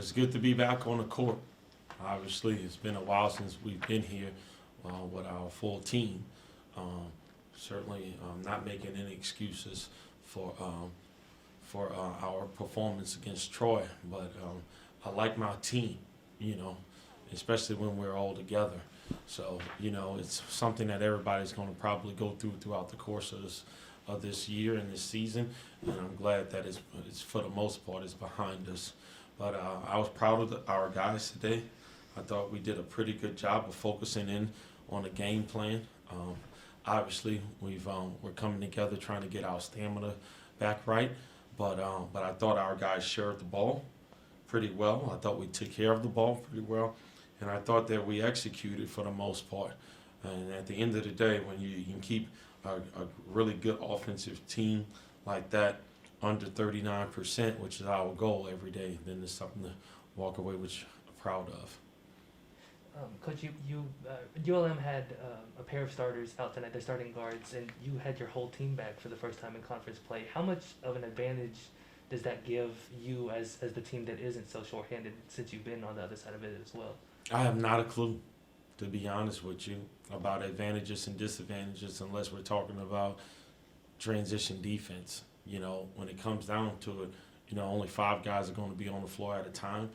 It's good to be back on the court. Obviously, it's been a while since we've been here with our full team. Certainly, not making any excuses for our performance against Troy, but I like my team, you know, especially when we're all together. So, it's something that everybody's going to probably go through throughout the course of this year and this season, and I'm glad that it's for the most part is behind us. But I was proud of our guys today. I thought we did a pretty good job of focusing in on the game plan. Obviously, we're coming together trying to get our stamina back right, but I thought our guys shared the ball pretty well. I thought we took care of the ball pretty well, and I thought that we executed for the most part. And at the end of the day, when you can keep a really good offensive team like that under 39%, which is our goal every day, then it's something to walk away with proud of. Coach, ULM had a pair of starters out tonight, their starting guards, and you had your whole team back for the first time in conference play. How much of an advantage does that give you as the team that isn't so shorthanded, since you've been on the other side of it as well? I have not a clue, to be honest with you, about advantages and disadvantages unless we're talking about transition defense. When it comes down to it, only 5 guys are going to be on the floor at a time.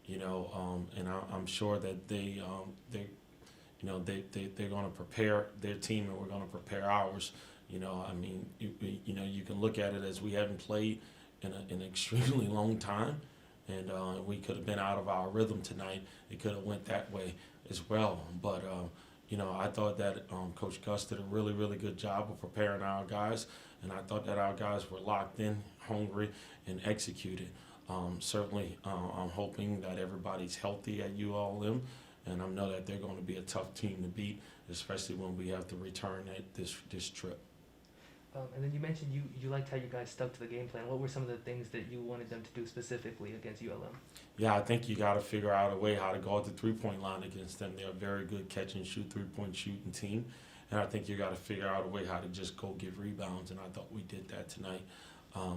And I'm sure that they're going to prepare their team, and we're going to prepare ours. You can look at it as we haven't played in an extremely long time, and we could have been out of our rhythm tonight. It could have went that way as well. But I thought that Coach Gus did a really, really good job of preparing our guys, and I thought that our guys were locked in, hungry, and executed. Certainly, I'm hoping that everybody's healthy at ULM, and I know that they're going to be a tough team to beat, especially when we have to return at this trip. And then you mentioned you liked how you guys stuck to the game plan. What were some of the things that you wanted them to do specifically against ULM? Yeah, I think you got to figure out a way how to guard the three-point line against them. They're a very good catch-and-shoot, three-point shooting team, and I think you got to figure out a way how to just go get rebounds, and I thought we did that tonight.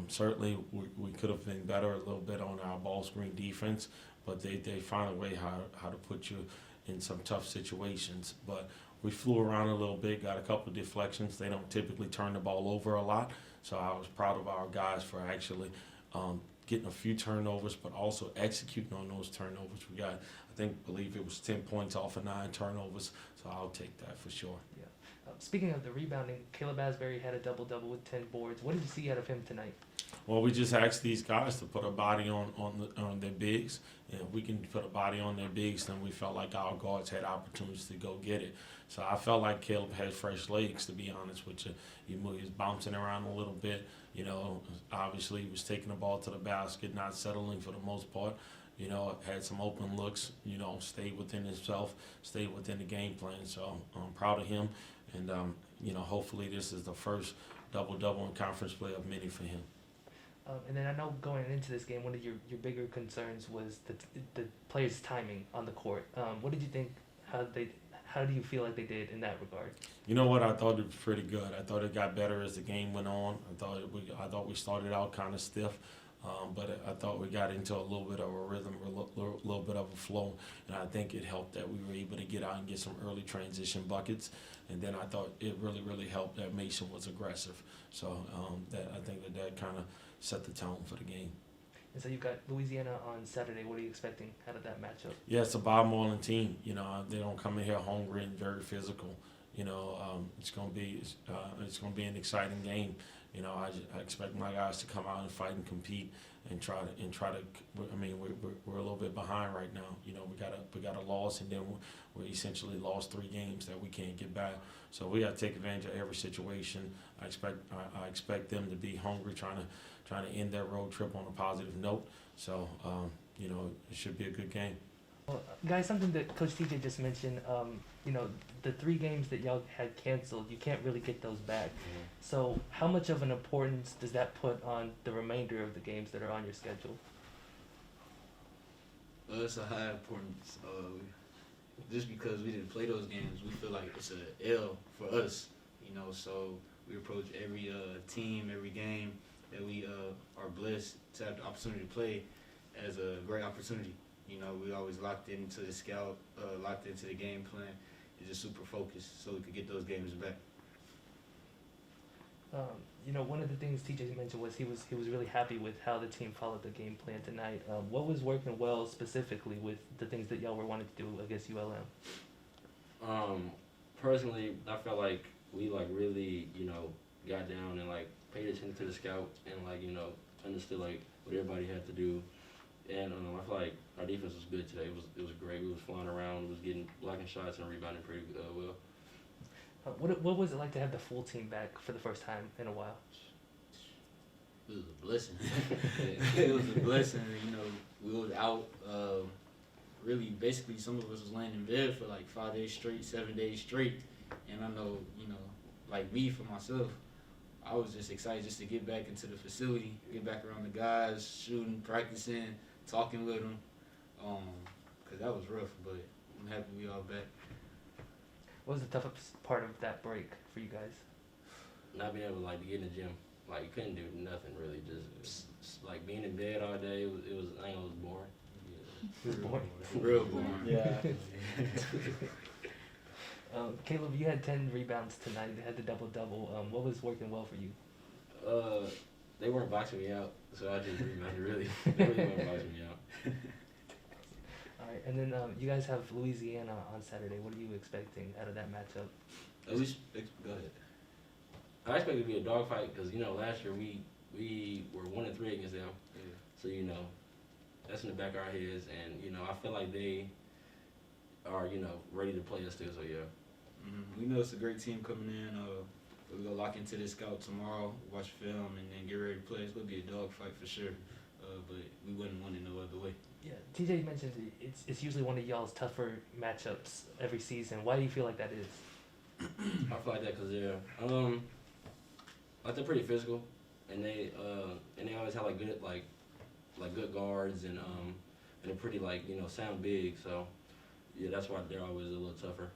Certainly, we could have been better a little bit on our ball screen defense, but they find a way how to put you in some tough situations. But we flew around a little bit, got a couple of deflections. They don't typically turn the ball over a lot, so I was proud of our guys for actually getting a few turnovers, but also executing on those turnovers. We got, believe it was 10 points off of 9 turnovers, so I'll take that for sure. Yeah. Speaking of the rebounding, Caleb Asbury had a double-double with 10 boards. What did you see out of him tonight? Well, we just asked these guys to put a body on their bigs, and if we can put a body on their bigs, then we felt like our guards had opportunities to go get it. So I felt like Caleb had fresh legs, to be honest with you. He was bouncing around a little bit. Obviously he was taking the ball to the basket, not settling for the most part. Had some open looks, stayed within himself, stayed within the game plan. So I'm proud of him, and hopefully this is the first double-double in conference play of many for him. And then I know going into this game, one of your bigger concerns was the players' timing on the court. What did you think? How do you feel like they did in that regard? You know what? I thought it was pretty good. I thought it got better as the game went on. I thought we started out kind of stiff, but I thought we got into a little bit of a rhythm, a little bit of a flow, and I think it helped that we were able to get out and get some early transition buckets. And then I thought it really, really helped that Mason was aggressive. So I think that kind of set the tone for the game. And so you've got Louisiana on Saturday. What are you expecting out of that matchup? Yeah, it's a bottom-rolling team. They don't come in here hungry and very physical. It's going to be an exciting game. I expect my guys to come out and fight and compete and try to. I mean, we're a little bit behind right now. We got a loss, and then we essentially lost 3 games that we can't get back. So we got to take advantage of every situation. I expect them to be hungry, trying to end their road trip on a positive note. So it should be a good game. Well, guys, something that Coach TJ just mentioned, the 3 games that y'all had canceled, you can't really get those back. Mm-hmm. So how much of an importance does that put on the remainder of the games that are on your schedule? Well, it's a high importance. Just because we didn't play those games, we feel like it's a L for us. So we approach every team, every game that we are blessed to have the opportunity to play as a great opportunity. You know, we always locked into the scout, locked into the game plan, and just super focused so we could get those games back. You know, one of the things TJ mentioned was he was really happy with how the team followed the game plan tonight. What was working well specifically with the things that y'all were wanting to do against ULM? Personally, I felt like we like really, got down and like paid attention to the scout and like, understood like what everybody had to do. And I feel like our defense was good today. It was great. We was flying around, we was getting blocking shots and rebounding pretty well. What was it like to have the full team back for the first time in a while? It was a blessing. It was a blessing. You know, we was out. Really, basically, some of us was laying in bed for like 5 days straight, 7 days straight. And I know, like me for myself, I was just excited just to get back into the facility, get back around the guys, shooting, practicing, talking with them. 'Cause that was rough, but I'm happy we all back. What was the toughest part of that break for you guys? Not being able to like to get in the gym. Like you couldn't do nothing really. Just like being in bed all day. It was I know it was boring. It was boring. Real boring. Yeah. Caleb, you had 10 rebounds tonight. You had the double-double. What was working well for you? They weren't boxing me out, so I just rebounded really. They really weren't boxing me out. All right, and then you guys have Louisiana on Saturday. What are you expecting out of that matchup? At least, go ahead. I expect it to be a dogfight because last year we were 1-3 against them, Yeah. so that's in the back of our heads, and I feel like they are ready to play us too. So yeah. We know it's a great team coming in. We're gonna lock into this scout tomorrow, watch film, and then get ready to play. It's gonna be a dogfight for sure. But we wouldn't want it no other way. Yeah, TJ mentioned it's usually one of y'all's tougher matchups every season. Why do you feel like that is? I feel like that because they're pretty physical, and they always have like good guards and they're pretty sound big. So yeah, that's why they're always a little tougher.